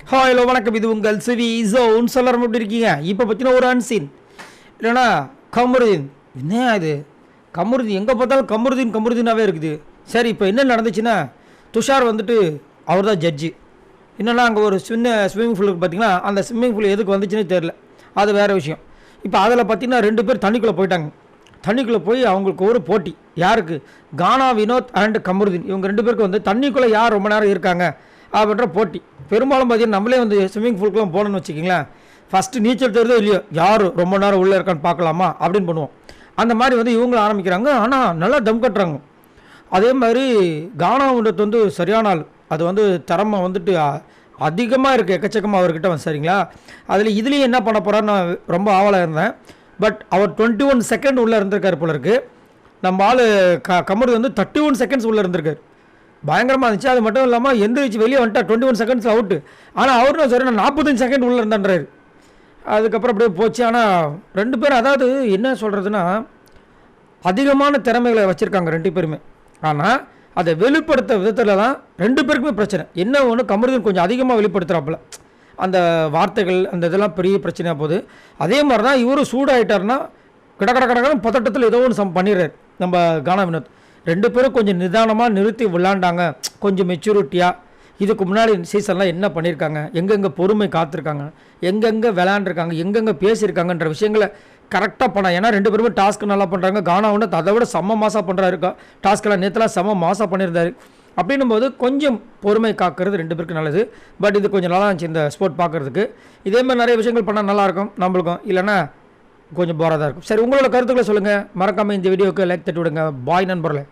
Hello வணக்கம், இது உங்கள் சிவி ஜோன். சொல்லற எப்படி இருக்கீங்க? இப்போ பார்த்தீங்கன்னா ஒரு அன்சீன் இல்லைனா கமருதீன். என்ன இது கமருதீன்? எங்கே பார்த்தாலும் கமருதீனாகவே இருக்குது. சரி, இப்போ என்ன நடந்துச்சுன்னா, துஷார் வந்துட்டு அவர் தான் ஜட்ஜி. என்னென்னா அங்கே ஒரு ஸ்விம்மிங் பூலுக்கு பார்த்தீங்கன்னா, அந்த ஸ்விம்மிங் பூல் எதுக்கு வந்துச்சுன்னே தெரில, அது வேறு விஷயம். இப்போ அதில் பார்த்தீங்கன்னா 2 பேர் தண்ணிக்குள்ளே போயிட்டாங்க. தண்ணிக்குள்ளே போய் அவங்களுக்கு ஒரு போட்டி. யாருக்கு? கானா வினோத் அண்ட் கமருதீன், இவங்க 2 பேருக்கு வந்து தண்ணிக்குள்ளே யார் ரொம்ப நேரம் இருக்காங்க அப்படின்ற போட்டி. பெரும்பாலும் பார்த்தீங்கன்னா நம்மளே வந்து ஸ்விம்மிங் பூலுக்குலாம் போகணுன்னு வச்சுக்கிங்களேன், ஃபஸ்ட்டு நீச்சல் தெரியுதோ இல்லையோ, யார் ரொம்ப நேரம் உள்ளே இருக்கான்னு பார்க்கலாமா அப்படின்னு பண்ணுவோம். அந்த மாதிரி வந்து இவங்களும் ஆரம்பிக்கிறாங்க. ஆனால் நல்லா தம் கட்டுறாங்க. அதே மாதிரி கானா வினோத் வந்து சரியான ஆள். அது வந்து திறமை வந்துட்டு அதிகமாக இருக்குது, எக்கச்சக்கமாக அவர்கிட்ட வந்து. சரிங்களா? அதில் இதுலேயும் என்ன பண்ண போகிறான்னு நான் ரொம்ப ஆவலாக இருந்தேன். பட் அவர் 21 செகண்ட் உள்ளே இருந்திருக்காரு போல இருக்குது. நம்ம ஆள் கமருதீன் வந்து 31 செகண்ட்ஸ் உள்ளே இருந்திருக்காரு. பயங்கரமாக இருந்துச்சு. அது மட்டும் இல்லாமல் எந்திரிச்சு வெளியே வந்துட்டா 21 செகண்ட்ஸ் அவுட்டு. ஆனால் அவரும் சரி, நான் 45 செகண்ட் உள்ளே இருந்தான்றாரு. அதுக்கப்புறம் அப்படியே போச்சு. ஆனால் 2 பேரும், அதாவது என்ன சொல்கிறதுனா, அதிகமான திறமைகளை வச்சுருக்காங்க 2 பேருமே. ஆனால் அதை வெளிப்படுத்த விதத்தில் தான் 2 பேருக்குமே பிரச்சனை. என்ன ஒன்று, கமருதீன் கொஞ்சம் அதிகமாக வெளிப்படுத்துகிறாப்புல, அந்த வார்த்தைகள் அந்த இதெல்லாம் பெரிய பிரச்சனையாக போகுது. அதே மாதிரி தான் இவரும் சூடாகிட்டார்னா கடகடன்னு பதட்டத்தில் ஏதோ ஒன்று பண்ணிடுறாரு நம்ம கானா வினோத். 2 பேரும் கொஞ்சம் நிதானமாக நிறுத்தி விளாண்டாங்க, கொஞ்சம் மெச்சூரிட்டியாக. இதுக்கு முன்னாடி சீசன்லாம் என்ன பண்ணியிருக்காங்க, எங்கெங்கே பொறுமை காத்திருக்காங்க, எங்கெங்கே விளாண்டுருக்காங்க, எங்கெங்கே பேசியிருக்காங்கன்ற விஷயங்களை கரெக்டாக பண்ணால். ஏன்னா 2 பேருமே டாஸ்க்கு நல்லா பண்ணுறாங்க. கானா வினோத் அதை விட செம்ம மாசாக பண்ணுறாரு. டாஸ்க்கெல்லாம் நேற்றுலாம் செம்ம மாசாக பண்ணியிருந்தாரு. அப்படின்னும் போது கொஞ்சம் பொறுமை காக்கிறது 2 பேருக்கு நல்லது. பட் இது கொஞ்சம் நல்லா இருந்துச்சு இந்த ஸ்போர்ட் பார்க்குறதுக்கு. இதே மாதிரி நிறைய விஷயங்கள் பண்ணால் நல்லாயிருக்கும் நம்மளுக்கும், இல்லைன்னா கொஞ்சம் போராக தான் இருக்கும். சரி, உங்களோட கருத்துக்களை சொல்லுங்கள். மறக்காமல் இந்த வீடியோவுக்கு லைக் தட்டி விடுங்க. பாய் நண்பர்களே.